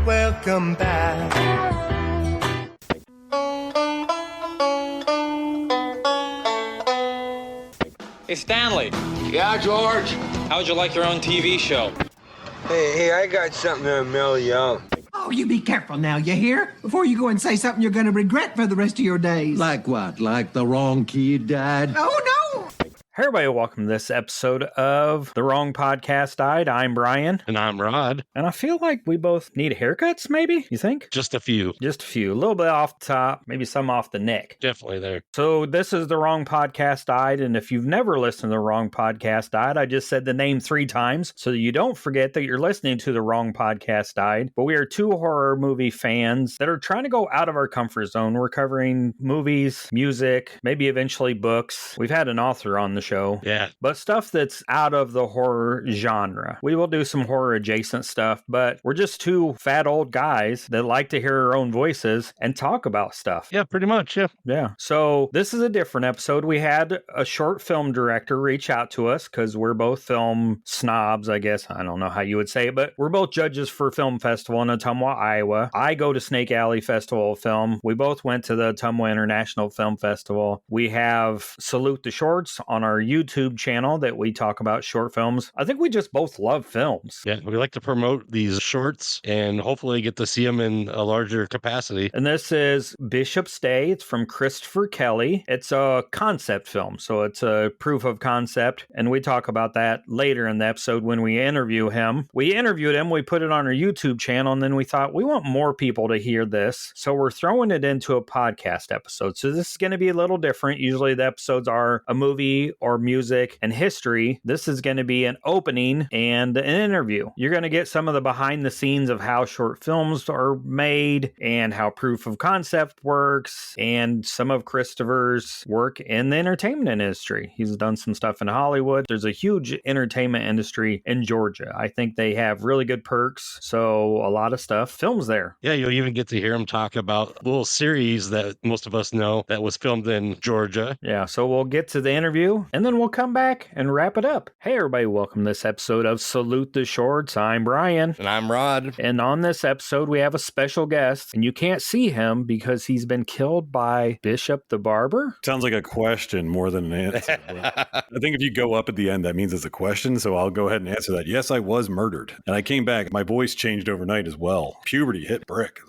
Welcome back. Hey, Stanley. Yeah, George? How'd you like your own TV show? Hey, I got something to mail you out. Oh, you be careful now, you hear? Before you go and say something you're going to regret for the rest of your days. Like what? Like the wrong kid died? Oh, no! Hey everybody, welcome to this episode of The Wrong Podcast Died. I'm Brian. And I'm Rod. And I feel like we both need haircuts, maybe? You think? Just a few. Just a few. A little bit off the top, maybe some off the neck. Definitely there. So this is The Wrong Podcast Died, and if you've never listened to The Wrong Podcast Died, I just said the name 3 times so that you don't forget that you're listening to The Wrong Podcast Died. But we are 2 horror movie fans that are trying to go out of our comfort zone. We're covering movies, music, maybe eventually books. We've had an author on the show. Yeah. But stuff that's out of the horror genre. We will do some horror adjacent stuff, but we're just 2 fat old guys that like to hear our own voices and talk about stuff. Yeah, pretty much. Yeah. Yeah. So this is a different episode. We had a short film director reach out to us because we're both film snobs, I guess. I don't know how you would say it, but we're both judges for Film Festival in Ottumwa, Iowa. I go to Snake Alley Festival of Film. We both went to the Ottumwa International Film Festival. We have Salute the Shorts on our YouTube channel that we talk about short films. I think we just both love films. Yeah, we like to promote these shorts and hopefully get to see them in a larger capacity. And this is Bishop's Day. It's from Christopher Kelly. It's a concept film, so it's a proof of concept, and we talk about that later in the episode when we interview him. We interviewed him, we put it on our YouTube channel, and then we thought we want more people to hear this, so we're throwing it into a podcast episode. So this is going to be a little different. Usually the episodes are a movie or music and history. This is going to be an opening and an interview. You're going to get some of the behind the scenes of how short films are made and how proof of concept works and some of Christopher's work in the entertainment industry. He's done some stuff in Hollywood. There's a huge entertainment industry in Georgia. I think they have really good perks. So a lot of stuff films there. Yeah, you'll even get to hear him talk about a little series that most of us know that was filmed in Georgia. Yeah, so we'll get to the interview and then we'll come back and wrap it up. Hey everybody, welcome to this episode of Salute the Shorts. I'm Brian. And I'm Rod. And on this episode, we have a special guest, and you can't see him because he's been killed by Bishop the Barber. Sounds like a question more than an answer. I think if you go up at the end, that means it's a question, so I'll go ahead and answer that. Yes, I was murdered, and I came back. My voice changed overnight as well. Puberty hit brick.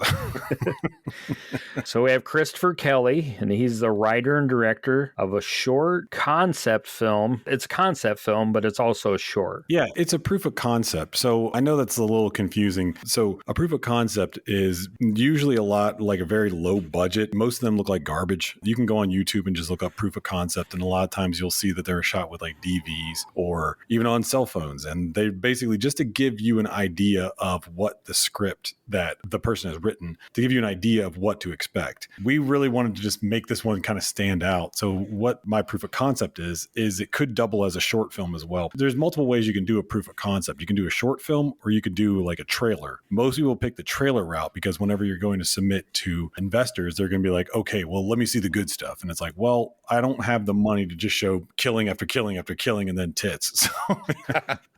So we have Christopher Kelly, and he's the writer and director of a short concept film. It's a concept film, but it's also a short. Yeah, it's a proof of concept. So I know that's a little confusing. So a proof of concept is usually a lot like a very low budget. Most of them look like garbage. You can go on YouTube and just look up proof of concept, and a lot of times you'll see that they're shot with like DVs or even on cell phones. And they basically just to give you an idea of what the script that the person has written, to give you an idea of what to expect. We really wanted to just make this one kind of stand out. So what my proof of concept is it could double as a short film as well. There's multiple ways you can do a proof of concept. You can do a short film or you could do like a trailer. Most people pick the trailer route because whenever you're going to submit to investors, they're going to be like, okay, well, let me see the good stuff. And it's like, well, I don't have the money to just show killing after killing after killing and then tits. So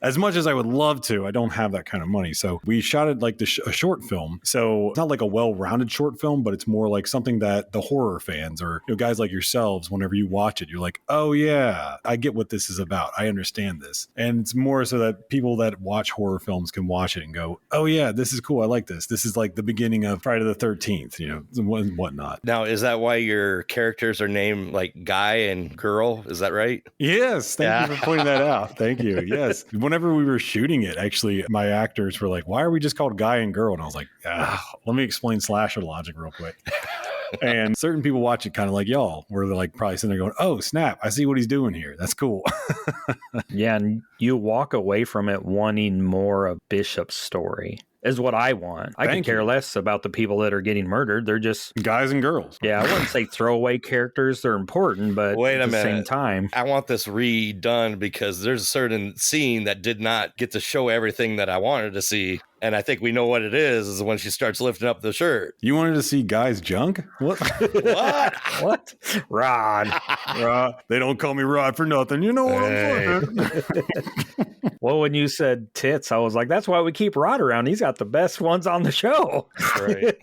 as much as I would love to, I don't have that kind of money. So we shot it like a short film. So it's not like a well-rounded short film, but it's more like something that the horror fans or guys like yourselves, whenever you watch it, you're like, oh yeah, I get what this is about. I understand this. And it's more so that people that watch horror films can watch it and go, oh yeah, this is cool. I like this. This is like the beginning of Friday the 13th, and whatnot. Now, is that why your characters are named like guy and girl? Is that right? Yes. Thank you for pointing that out. Thank you. Yes. Whenever we were shooting it, actually, my actors were like, why are we just called guy and girl? And I was like, let me explain slasher logic real quick. And certain people watch it kind of like y'all, where they're like probably sitting there going, oh, snap, I see what he's doing here. That's cool. Yeah, and you walk away from it wanting more of Bishop's story. Is what I want. I can care less about the people that are getting murdered. They're just guys and girls. Yeah, I wouldn't say throwaway characters. They're important, but wait at a the minute. same time, I want this redone because there's a certain scene that did not get to show everything that I wanted to see. And I think we know what it is when she starts lifting up the shirt. You wanted to see guys' junk? What? What? What? Rod. Rod. They don't call me Rod for nothing. You know what I'm talking. Well, when you said tits, I was like, that's why we keep Rod around. He's got the best ones on the show. Right.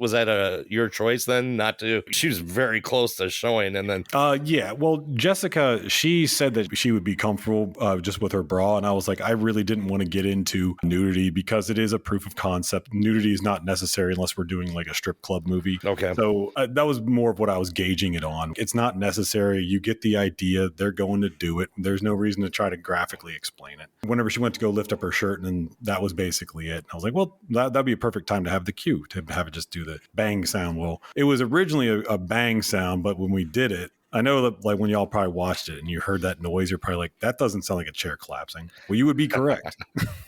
Was that your choice then not to? She was very close to showing, and then Yeah. Well, Jessica, she said that she would be comfortable just with her bra, and I was like, I really didn't want to get into nudity because it is a proof of concept. Nudity is not necessary unless we're doing like a strip club movie. Okay. So that was more of what I was gauging it on. It's not necessary. You get the idea. They're going to do it. There's no reason to try to graphically explain it. Whenever she went to go lift up her shirt, and then that was basically it. I was like, well, that'd be a perfect time to have the cue, to have it just do the bang sound. Well, it was originally a bang sound, but when we did it, I know that like when y'all probably watched it and you heard that noise, you're probably like, that doesn't sound like a chair collapsing. Well, you would be correct.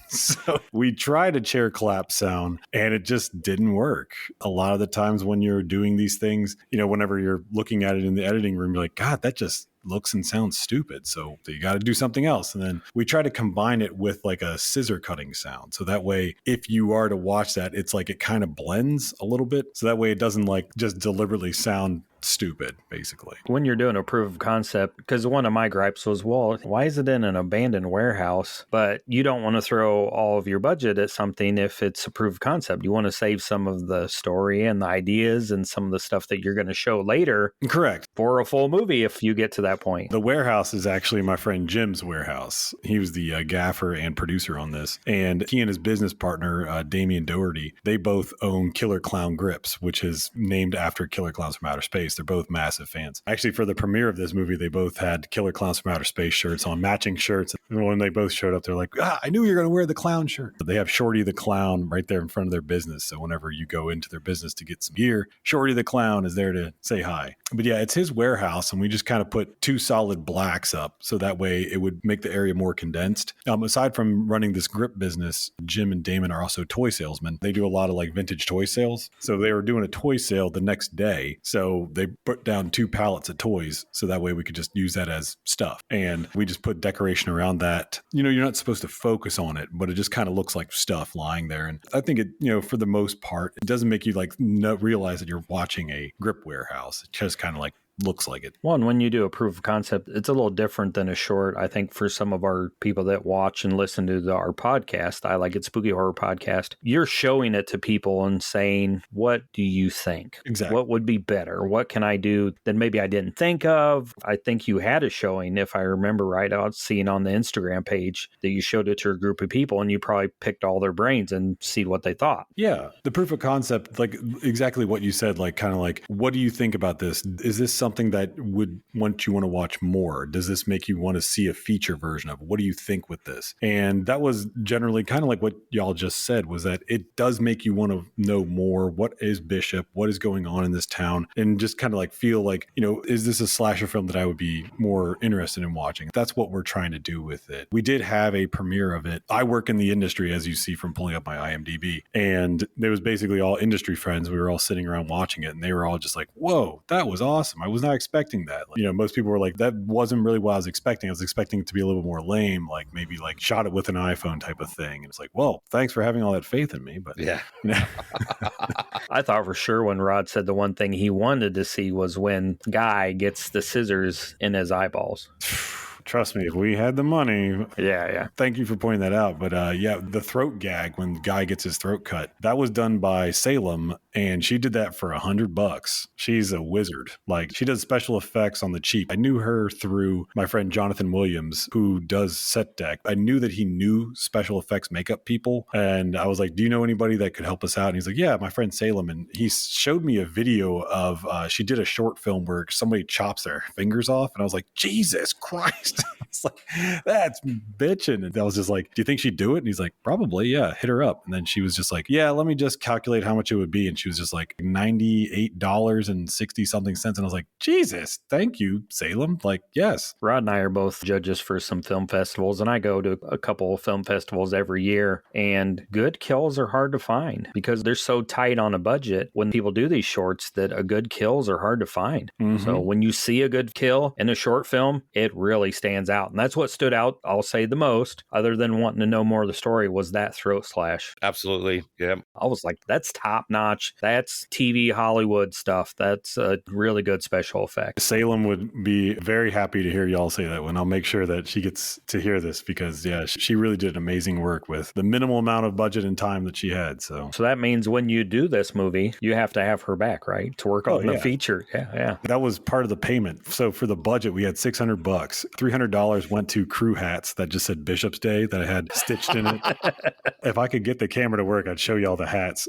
So we tried a chair collapse sound and it just didn't work. A lot of the times when you're doing these things, whenever you're looking at it in the editing room, you're like, God, that just looks and sounds stupid. So you got to do something else. And then we try to combine it with like a scissor cutting sound. So that way, if you are to watch that, it's like it kind of blends a little bit. So that way it doesn't like just deliberately sound stupid, basically. When you're doing a proof of concept, because one of my gripes was, well, why is it in an abandoned warehouse? But you don't want to throw all of your budget at something if it's a proof of concept. You want to save some of the story and the ideas and some of the stuff that you're going to show later. Correct. For a full movie if you get to that point. The warehouse is actually my friend Jim's warehouse. He was the gaffer and producer on this. And he and his business partner, Damian Doherty, they both own Killer Clown Grips, which is named after Killer Clowns from Outer Space. They're both massive fans. Actually, for the premiere of this movie, they both had Killer Clowns from Outer Space shirts on, matching shirts. And when they both showed up, they're like, I knew you were going to wear the clown shirt. But they have Shorty the Clown right there in front of their business. So whenever you go into their business to get some gear, Shorty the Clown is there to say hi. But yeah, it's his warehouse. And we just kind of put two solid blacks up. So that way it would make the area more condensed. Aside from running this grip business, Jim and Damon are also toy salesmen. They do a lot of like vintage toy sales. So they were doing a toy sale the next day. So they put down 2 pallets of toys. So that way we could just use that as stuff. And we just put decoration around that. You're not supposed to focus on it, but it just kind of looks like stuff lying there. And I think it, for the most part, it doesn't make you like realize that you're watching a grip warehouse. It just kind of like looks like it. Well, and when you do a proof of concept, it's a little different than a short. I think for some of our people that watch and listen to our podcast, I Like It Spooky Horror Podcast, you're showing it to people and saying, what do you think? Exactly. What would be better? What can I do that maybe I didn't think of? I think you had a showing, if I remember right, I was seeing on the Instagram page that you showed it to a group of people and you probably picked all their brains and see what they thought. Yeah. The proof of concept, like exactly what you said, like kind of like, what do you think about this? Is this something that would want you want to watch more? Does this make you want to see a feature version of it? What do you think with this? And that was generally kind of like what y'all just said, was that it does make you want to know more. What is Bishop? What is going on in this town? And just kind of like feel like, is this a slasher film that I would be more interested in watching? That's what we're trying to do with it. We did have a premiere of it. I work in the industry, as you see from pulling up my IMDb, and there was basically all industry friends. We were all sitting around watching it, and they were all just like, whoa, that was awesome. I was not expecting that. Most people were like, that wasn't really what I was expecting. I was expecting it to be a little more lame, like maybe like shot it with an iPhone type of thing. And it's like, well, thanks for having all that faith in me. But yeah. I thought for sure when Rod said the one thing he wanted to see was when Guy gets the scissors in his eyeballs. Trust me, if we had the money. Yeah. Thank you for pointing that out. But yeah, the throat gag when the guy gets his throat cut, that was done by Salem, and she did that for $100. She's a wizard. Like, she does special effects on the cheap. I knew her through my friend Jonathan Williams, who does set deck. I knew that he knew special effects makeup people, and I was like, do you know anybody that could help us out? And he's like, yeah, my friend Salem. And he showed me a video of she did a short film where somebody chops their fingers off, and I was like, Jesus Christ. It's like, that's bitching. And I was just like, do you think she'd do it? And he's like, probably, yeah, hit her up. And then she was just like, yeah, let me just calculate how much it would be. And she was just like $98.60 something cents. And I was like, Jesus, thank you, Salem. Like, yes. Rod and I are both judges for some film festivals, and I go to a couple of film festivals every year, and good kills are hard to find because they're so tight on a budget when people do these shorts that a good kills are hard to find. Mm-hmm. So when you see a good kill in a short film, it really stands out. out. And that's what stood out, I'll say, the most, other than wanting to know more of the story, was that throat slash. Absolutely. Yeah. I was like, that's top notch. That's TV Hollywood stuff. That's a really good special effect. Salem would be very happy to hear y'all say that one. I'll make sure that she gets to hear this because, yeah, she really did amazing work with the minimal amount of budget and time that she had. So that means when you do this movie, you have to have her back, right? To work on the feature. Yeah. That was part of the payment. So for the budget, we had $600. $300 went to crew hats that just said Bishop's Day that I had stitched in it. If I could get the camera to work, I'd show you all the hats.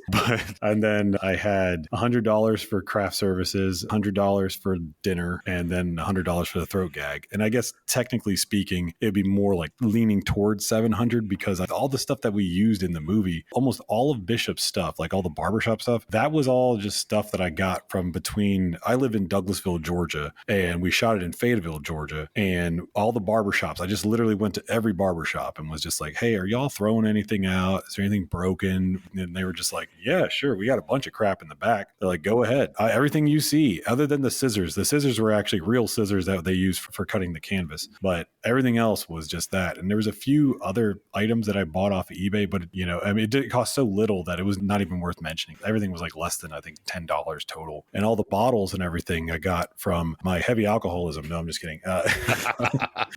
And then I had $100 for craft services, $100 for dinner, and then $100 for the throat gag. And I guess technically speaking, it'd be more like leaning towards $700 because all the stuff that we used in the movie, almost all of Bishop's stuff, like all the barbershop stuff, that was all just stuff that I got from between. I lived in Douglasville, Georgia, and we shot it in Fayetteville, Georgia, and all the barbershops. I just literally went to every barbershop and was just like, hey, are y'all throwing anything out? Is there anything broken? And they were just like, yeah, sure. We got a bunch of crap in the back. They're like, go ahead. Everything you see, other than the scissors were actually real scissors that they used for cutting the canvas, but everything else was just that. And there was a few other items that I bought off of eBay, but it did cost so little that it was not even worth mentioning. Everything was like less than, I think, $10 total. And all the bottles and everything I got from my heavy alcoholism. No, I'm just kidding.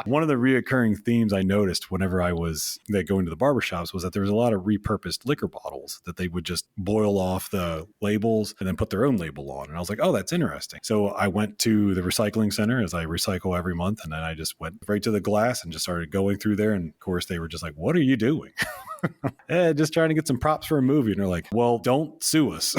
One of the reoccurring themes I noticed whenever I was going to the barbershops was that there was a lot of repurposed liquor bottles that they would just boil off the labels and then put their own label on. And I was like, oh, that's interesting. So I went to the recycling center, as I recycle every month. And then I just went right to the glass and just started going through there. And of course, they were just like, what are you doing? Just trying to get some props for a movie. And they're like, well, don't sue us.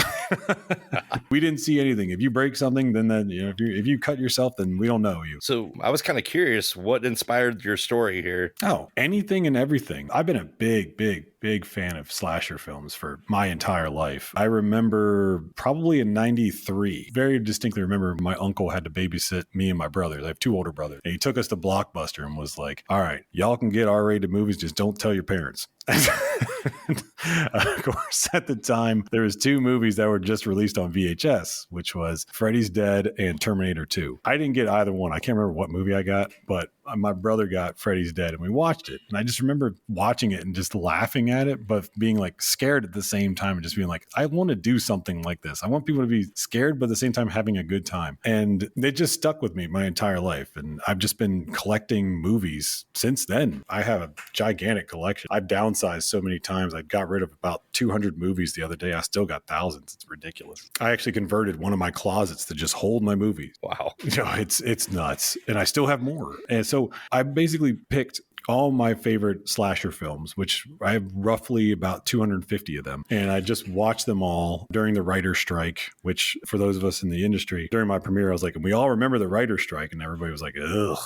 We didn't see anything. If you break something, then if you cut yourself, then we don't know you. So I was kind of curious, what inspired your story here? Oh, anything and everything. I've been a big fan of slasher films for my entire life. I remember probably in 93, very distinctly remember my uncle had to babysit me and my brothers. I have two older brothers. And he took us to Blockbuster and was like, all right, y'all can get R-rated movies, just don't tell your parents. Of course, at the time, there was two movies that were just released on VHS, which was Freddy's Dead and Terminator 2. I didn't get either one. I can't remember what movie I got, but my brother got Freddy's Dead and we watched it. And I just remember watching it and just laughing at it, but being like scared at the same time and just being like, I want to do something like this. I want people to be scared, but at the same time having a good time. And it just stuck with me my entire life. And I've just been collecting movies since then. I have a gigantic collection. I've downsized so many times. I got rid of about 200 movies the other day. I still got thousands. It's ridiculous. I actually converted one of my closets to just hold my movies. Wow. It's nuts. And I still have more. And so I basically picked all my favorite slasher films, which I have roughly about 250 of them. And I just watched them all during the writer's strike, which for those of us in the industry, during my premiere, I was like, and we all remember the writer's strike. And everybody was like, ugh.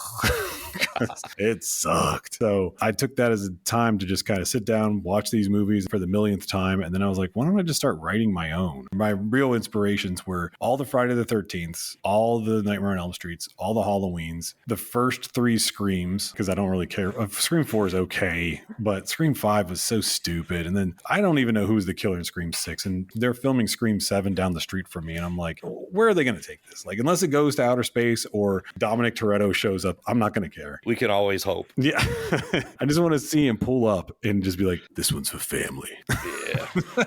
It sucked. So I took that as a time to just kind of sit down, watch these movies for the millionth time. And then I was like, why don't I just start writing my own? My real inspirations were all the Friday the 13th, all the Nightmare on Elm Streets, all the Halloweens, the first three Screams, because I don't really care. Scream 4 is okay, but Scream 5 was so stupid. And then I don't even know who's the killer in Scream 6. And they're filming Scream 7 down the street from me. And I'm like, where are they going to take this? Like, unless it goes to outer space or Dominic Toretto shows up, I'm not going to care. We can always hope. Yeah. I just want to see him pull up and just be like, this one's for family. Yeah.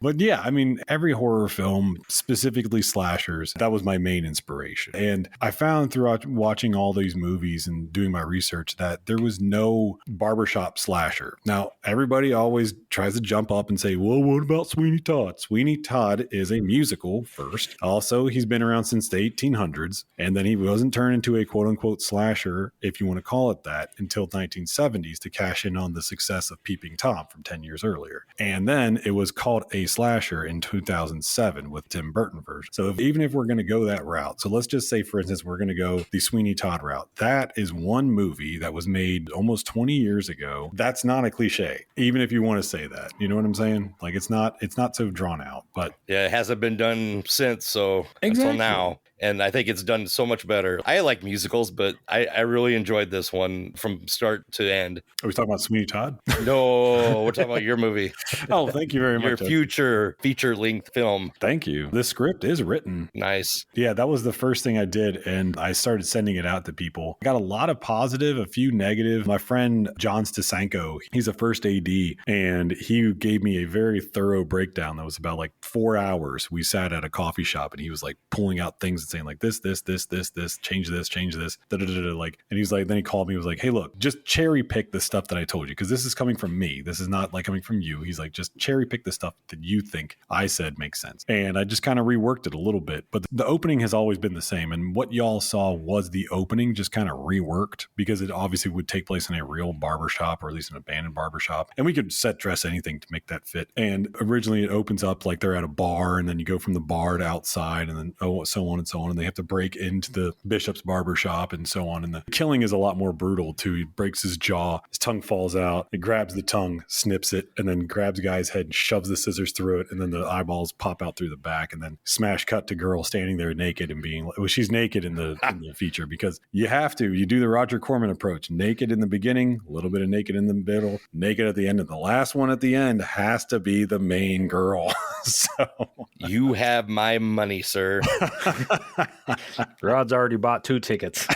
But yeah, I mean, every horror film, specifically slashers, that was my main inspiration. And I found throughout watching all these movies and doing my research that there was no barbershop slasher. Now, everybody always tries to jump up and say, well, what about Sweeney Todd? Sweeney Todd is a musical first. Also, he's been around since the 1800s. And then he wasn't turned into a quote unquote slasher, if you want to call it that, until the 1970s to cash in on the success of Peeping Tom from 10 years earlier. And then it was called a slasher in 2007 with Tim Burton version. So even if we're going to go that route, so let's just say, for instance, we're going to go the Sweeney Todd route. That is one movie that was made almost 20 years ago. That's not a cliche, even if you want to say that. You know what I'm saying? Like, it's not so drawn out, but yeah, it hasn't been done since. So exactly. Until now. And I think it's done so much better. I like musicals, but I really enjoyed this one from start to end. Are we talking about Sweeney Todd? No, we're talking about your movie. Oh, thank you very Your much. future feature-length film. Thank you. The script is written. Nice. Yeah, that was the first thing I did, and I started sending it out to people. I got a lot of positive, a few negative. My friend John Stasanko, he's a first AD, and he gave me a very thorough breakdown that was about like 4 hours. We sat at a coffee shop, and he was like pulling out things and saying like this, change this, like, and he's like, then he called me, he was like, hey, look, just cherry pick the stuff that I told you, because this is coming from me. This is not like coming from you. He's like, just cherry pick the stuff that you think I said makes sense. And I just kind of reworked it a little bit, but the opening has always been the same. And what y'all saw was the opening just kind of reworked, because it obviously would take place in a real barbershop, or at least an abandoned barbershop. And we could set dress anything to make that fit. And originally it opens up like they're at a bar, and then you go from the bar to outside, and then so on and so on. And they have to break into the bishop's barbershop and so on. And the killing is a lot more brutal too. He breaks his jaw, his tongue falls out, he grabs the tongue, snips it, and then grabs a guy's head and shoves the scissors through it, and then the eyeballs pop out through the back, and then smash cut to girl standing there naked and being, well, she's naked in the feature, because you have to, you do the Roger Corman approach, naked in the beginning, a little bit of naked in the middle, naked at the end, and the last one at the end has to be the main girl. So you have my money, sir. Rod's already bought 2 tickets.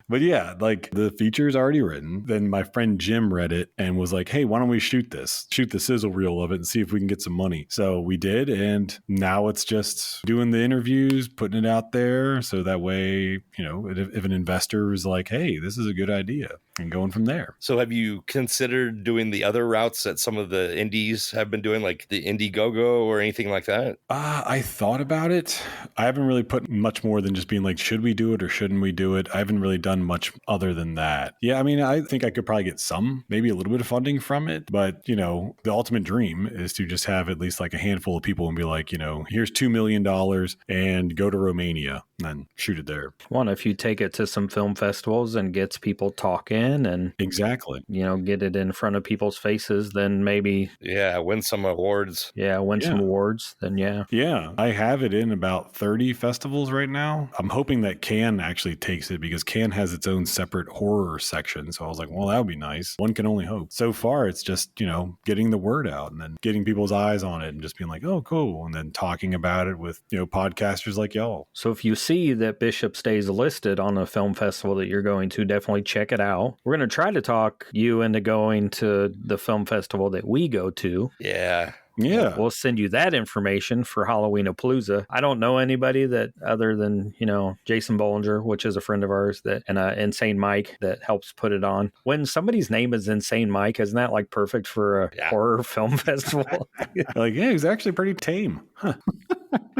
But yeah, like the feature is already written. Then my friend Jim read it and was like, hey, why don't we shoot this? Shoot the sizzle reel of it and see if we can get some money. So we did. And now it's just doing the interviews, putting it out there. So that way, you know, if an investor is like, hey, this is a good idea, and going from there. So have you considered doing the other routes that some of the indies have been doing, like the Indiegogo or anything like that? I thought about it. I haven't really put much more than just being like, should we do it or shouldn't we do it? I haven't really done much other than that. Yeah, I mean, I think I could probably get maybe a little bit of funding from it. But, you know, the ultimate dream is to just have at least like a handful of people and be like, you know, here's $2 million and go to Romania and then shoot it there. One, if you take it to some film festivals and gets people talking and exactly, you know, get it in front of people's faces, then maybe win some awards. Some awards. Then yeah, I have it in about 30 festivals right now. I'm hoping that Cannes actually takes it, because Cannes has its own separate horror section. So I was like, well, that would be nice. One can only hope. So far, it's just, you know, getting the word out and then getting people's eyes on it and just being like, oh, cool, and then talking about it with, you know, podcasters like y'all. So if you see that Bishop stays listed on a film festival that you're going to, definitely check it out. We're going to try to talk you into going to the film festival that we go to. Yeah. We'll send you that information for Halloween-a-Palooza. I don't know anybody that other than, you know, Jason Bollinger, which is a friend of ours, and Insane Mike that helps put it on. When somebody's name is Insane Mike, isn't that like perfect for a horror film festival? Like, yeah, he's actually pretty tame. Huh.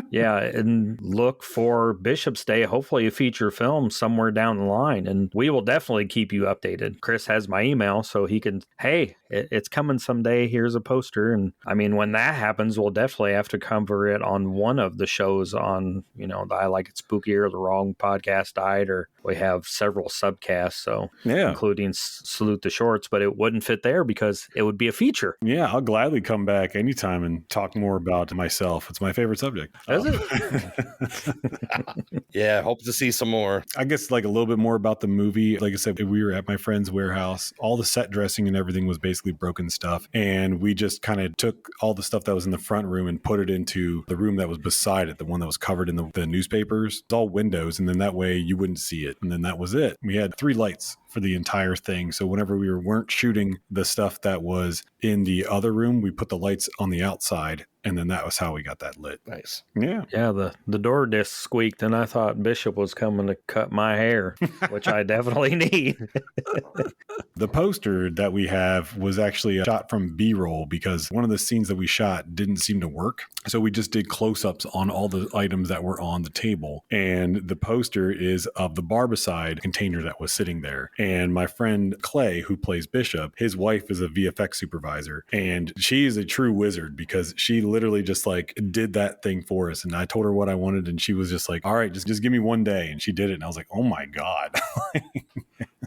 Yeah, and look for Bishop's Day, hopefully a feature film somewhere down the line, and we will definitely keep you updated. Chris has my email, so he can, hey, it's coming someday, here's a poster. And I mean, when that happens, we'll definitely have to cover it on one of the shows on, you know, the I Like It Spooky or the Wrong Podcast Died, or we have several subcasts, so including Salute the Shorts, but it wouldn't fit there because it would be a feature. Yeah, I'll gladly come back anytime and talk more about myself. It's my favorite subject. Is it? Yeah, hope to see some more. I guess like a little bit more about the movie. Like I said, we were at my friend's warehouse. All the set dressing and everything was basically broken stuff. And we just kind of took all the stuff that was in the front room and put it into the room that was beside it, the one that was covered in the newspapers. It's all windows. And then that way you wouldn't see it. And then that was it. We had 3 lights for the entire thing. So whenever we weren't shooting the stuff that was in the other room, we put the lights on the outside. And then that was how we got that lit. Nice. Yeah. Yeah, the door disc squeaked, and I thought Bishop was coming to cut my hair, which I definitely need. The poster that we have was actually a shot from B-roll, because one of the scenes that we shot didn't seem to work. So we just did close-ups on all the items that were on the table. And the poster is of the Barbicide container that was sitting there. And my friend Clay, who plays Bishop, his wife is a VFX supervisor. And she is a true wizard, because she literally just like did that thing for us. And I told her what I wanted, and she was just like, all right, just give me one day. And she did it. And I was like, oh my God.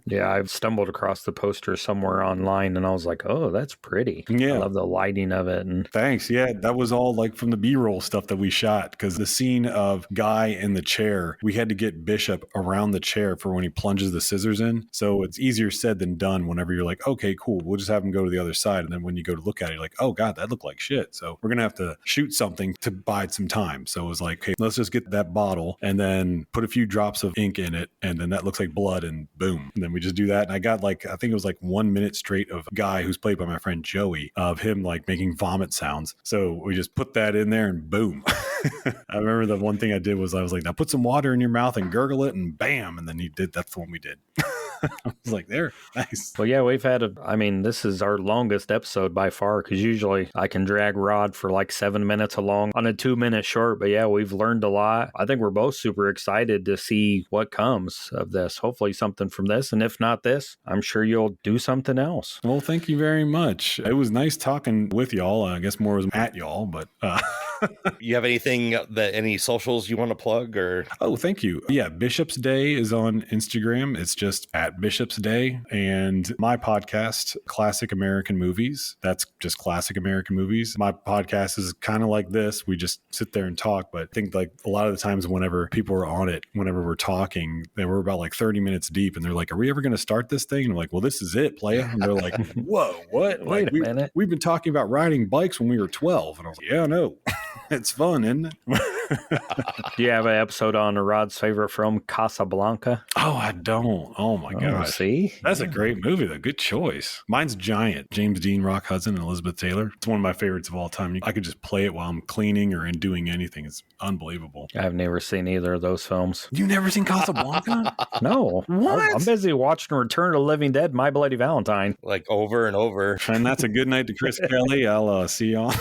Yeah, I've stumbled across the poster somewhere online and I was like, oh, that's pretty. Yeah. I love the lighting of it. And Thanks. Yeah, that was all like from the B-roll stuff that we shot, because the scene of Guy in the chair, we had to get Bishop around the chair for when he plunges the scissors in. So it's easier said than done whenever you're like, okay, cool, we'll just have him go to the other side. And then when you go to look at it, you're like, oh God, that looked like shit. So we're going to have to shoot something to bide some time. So it was like, okay, let's just get that bottle and then put a few drops of ink in it. And then that looks like blood and boom. And then we just do that. And I got like, I think it was like 1 minute straight of Guy, who's played by my friend Joey, of him like making vomit sounds. So we just put that in there and boom. I remember the one thing I did was I was like, now put some water in your mouth and gurgle it, and bam. And then he did. That's what we did. I was like, there, nice. well, yeah, we've had this is our longest episode by far, because usually I can drag Rod for like 7 minutes along on a 2-minute short. But yeah, we've learned a lot. I think we're both super excited to see what comes of this. Hopefully something from this. And if not this, I'm sure you'll do something else. Well, thank you very much. It was nice talking with y'all. I guess more was at y'all, but You have any socials you want to plug or? Oh, thank you. Yeah, Bishop's Day is on Instagram. It's just at Bishop's Day. And my podcast, Classic American Movies, that's just Classic American Movies. My podcast is kind of like this. We just sit there and talk. But I think like a lot of the times whenever people are on it, whenever we're talking, they were about like 30 minutes deep and they're like, are we ever going to start this thing? And I'm like, well, this is it, playa. And they're like, whoa, what? Wait a minute. We've been talking about riding bikes when we were 12. And I was like, yeah, I know. It's fun, isn't it? Do you have an episode on Rod's favorite film, Casablanca? Oh, I don't. Oh my gosh. See? That's a great movie, though. Good choice. Mine's Giant. James Dean, Rock Hudson, and Elizabeth Taylor. It's one of my favorites of all time. I could just play it while I'm cleaning or in doing anything. It's unbelievable. I've never seen either of those films. You never seen Casablanca? No. What? I'm busy watching Return of the Living Dead, My Bloody Valentine. Like over and over. And that's a good night to Chris Kelly. I'll see y'all.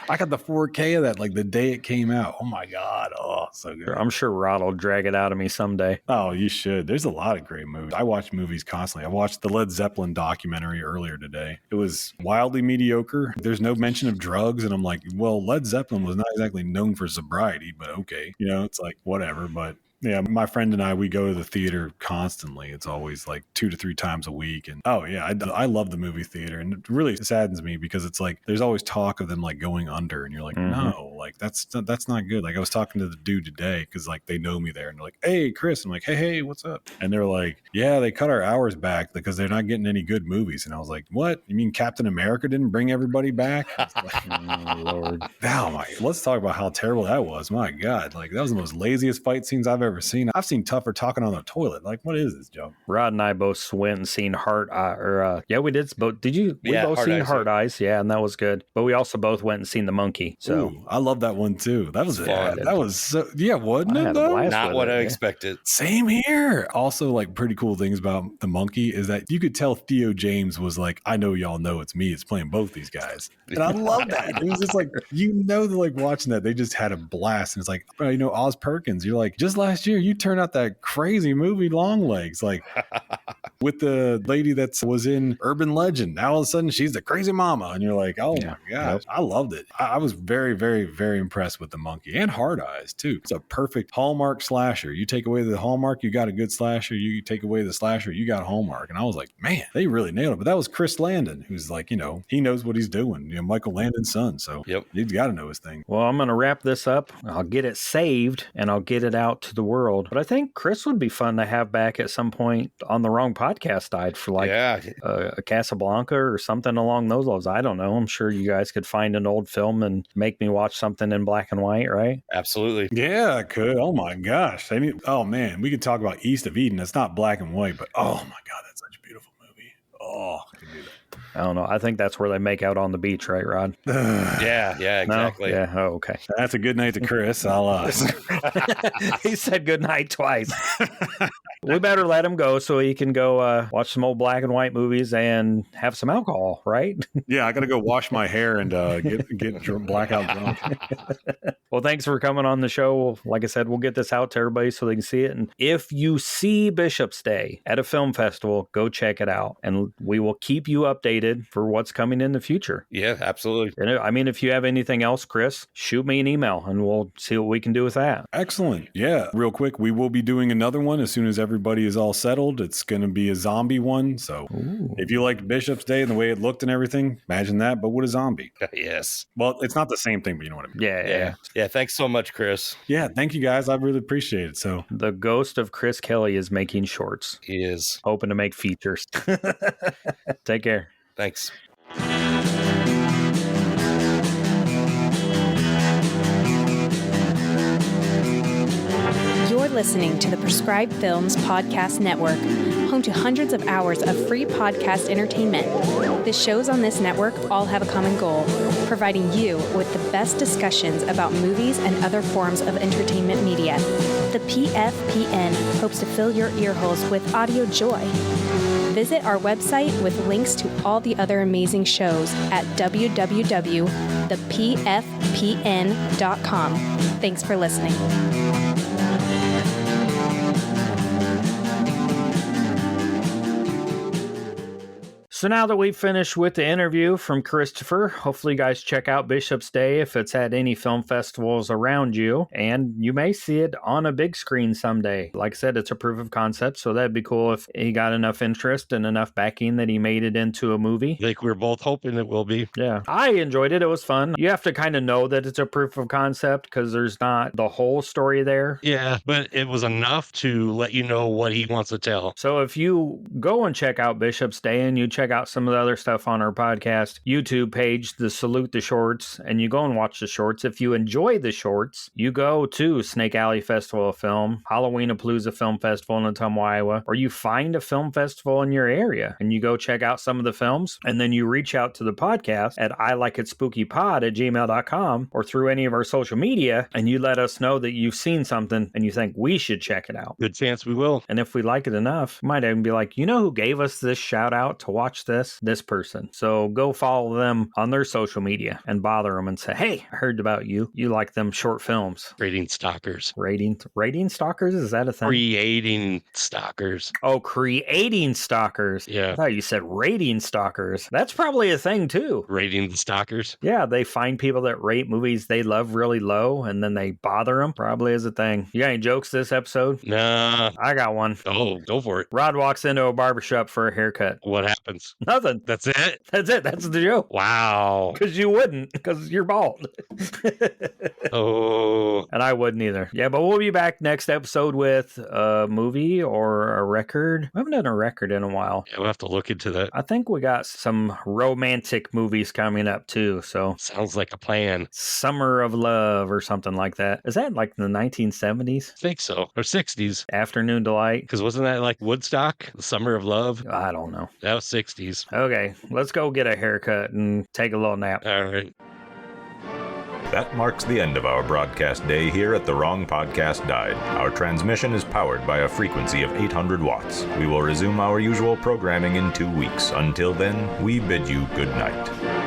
I got the 4K of that like the day it came out. Oh my God. Oh, so good. I'm sure Rod will drag it out of me someday. Oh, you should. There's a lot of great movies. I watch movies constantly. I watched the Led Zeppelin documentary earlier today. It was wildly mediocre. There's no mention of drugs. And I'm like, well, Led Zeppelin was not exactly known for sobriety, but okay. You know, it's like whatever. But yeah, my friend and I, we go to the theater constantly. It's always like 2 to 3 times a week. And oh yeah, I love the movie theater. And it really saddens me because it's like, there's always talk of them like going under and you're like, no, like that's not good. Like I was talking to the dude today because like they know me there and they're like, hey, Chris. I'm like, hey, what's up? And they're like, yeah, they cut our hours back because they're not getting any good movies. And I was like, what? You mean Captain America didn't bring everybody back? Like, oh, Lord. Oh my, let's talk about how terrible that was. My God. Like that was the most laziest fight scenes I've ever seen. I've seen Tougher talking on the toilet. Like, what is this, Joe? Rod and I both went and seen yeah, we did. Both. Did you? We both Hard seen Eyes, Hard Eyes. Yeah, and that was good. But we also both went and seen The Monkey. So ooh, I love that one too. That was fun. That was so, yeah, wasn't it though? Not what I expected. Same here. Also, like pretty cool things about The Monkey is that you could tell Theo James was like, I know y'all know it's me. It's playing both these guys. And I love that. It was just like, they're like watching that. They just had a blast. And it's like, Oz Perkins, you're like, just last year, you turned out that crazy movie Longlegs, like with the lady that was in Urban Legend. Now all of a sudden she's the crazy mama. And you're like, oh my gosh, I loved it. I was very, very, very impressed with The Monkey and Hard Eyes too. It's a perfect Hallmark slasher. You take away the Hallmark, you got a good slasher. You take away the slasher, you got Hallmark. And I was like, man, they really nailed it. But that was Chris Landon, who's like, he knows what he's doing. Michael Landon's son. So he's got to know his thing. Well, I'm going to wrap this up. I'll get it saved and I'll get it out to the world. But I think Chris would be fun to have back at some point on the Wrong Podcast died for like a Casablanca or something along those lines. I don't know. I'm sure you guys could find an old film and make me watch something in black and white, right? Absolutely. Yeah, I could. Oh my gosh. Oh man, we could talk about East of Eden. It's not black and white, but oh my God, that's such a beautiful movie. Oh, I could do that. I don't know. I think that's where they make out on the beach, right, Rod? Yeah, exactly. No? Yeah. Oh, okay. That's a good night to Chris. I'll He said good night twice. We better let him go so he can go watch some old black and white movies and have some alcohol, right? Yeah, I got to go wash my hair and get blackout drunk. Well, thanks for coming on the show. Like I said, we'll get this out to everybody so they can see it. And if you see Bishop's Day at a film festival, go check it out. And we will keep you updated for what's coming in the future. Yeah, absolutely. And I mean, if you have anything else, Chris, shoot me an email and we'll see what we can do with that. Excellent. Yeah. Real quick, we will be doing another one as soon as everything everybody is all settled, it's going to be a zombie one. So if you liked Bishop's Day and the way it looked and everything, imagine that, but with a zombie. Yes. Well, it's not the same thing, but you know what I mean. Yeah. Thanks so much, Chris. Yeah, thank you guys. I really appreciate it. So The ghost of Chris Kelly is making shorts. He is. Hoping to make features. Take care. Thanks. You're listening to the Prescribed Films Podcast Network, home to hundreds of hours of free podcast entertainment. The shows on this network all have a common goal, providing you with the best discussions about movies and other forms of entertainment media. The PFPN hopes to fill your earholes with audio joy. Visit our website with links to all the other amazing shows at www.thepfpn.com. Thanks for listening. So now that we've finished with the interview from Christopher, hopefully you guys check out Bishop's Day if it's at any film festivals around you, and you may see it on a big screen someday. Like I said, it's a proof of concept, so that'd be cool if he got enough interest and enough backing that he made it into a movie. Like we're both hoping it will be. Yeah, I enjoyed it. It was fun. You have to kind of know that it's a proof of concept because there's not the whole story there. Yeah, but it was enough to let you know what he wants to tell. So if you go and check out Bishop's Day and you check out some of the other stuff on our podcast YouTube page, the Salute the Shorts, and you go and watch the shorts. If you enjoy the shorts, you go to Snake Alley Festival of Film, Halloween-a-Palooza Film Festival in Ottumwa, Iowa, or you find a film festival in your area and you go check out some of the films, and then you reach out to the podcast at ilikeitspookypod@gmail.com or through any of our social media, and you let us know that you've seen something and you think we should check it out. Good chance we will. And if we like it enough, we might even be like, you know who gave us this shout out to watch this? This person. So go follow them on their social media and bother them and say, hey, I heard about you. You like them short films. Rating stalkers. Rating stalkers? Is that a thing? Creating stalkers. Oh, creating stalkers. Yeah. I thought you said rating stalkers. That's probably a thing too. Rating the stalkers. Yeah, they find people that rate movies they love really low and then they bother them. Probably is a thing. You got any jokes this episode? Nah. I got one. Oh, go for it. Rod walks into a barbershop for a haircut. What happens? Nothing. That's it? That's it. That's the joke. Wow. Because you wouldn't, because you're bald. Oh. And I wouldn't either. Yeah, but we'll be back next episode with a movie or a record. We haven't done a record in a while. Yeah, we'll have to look into that. I think we got some romantic movies coming up too. So Sounds like a plan. Summer of Love or something like that. Is that like the 1970s? I think so. Or 60s. Afternoon Delight? Because wasn't that like Woodstock? The Summer of Love? I don't know. That was 60s. Okay, let's go get a haircut and take a little nap. All right. That marks the end of our broadcast day here at The Wrong Podcast Died. Our transmission is powered by a frequency of 800 watts. We will resume our usual programming in 2 weeks. Until then, we bid you good night.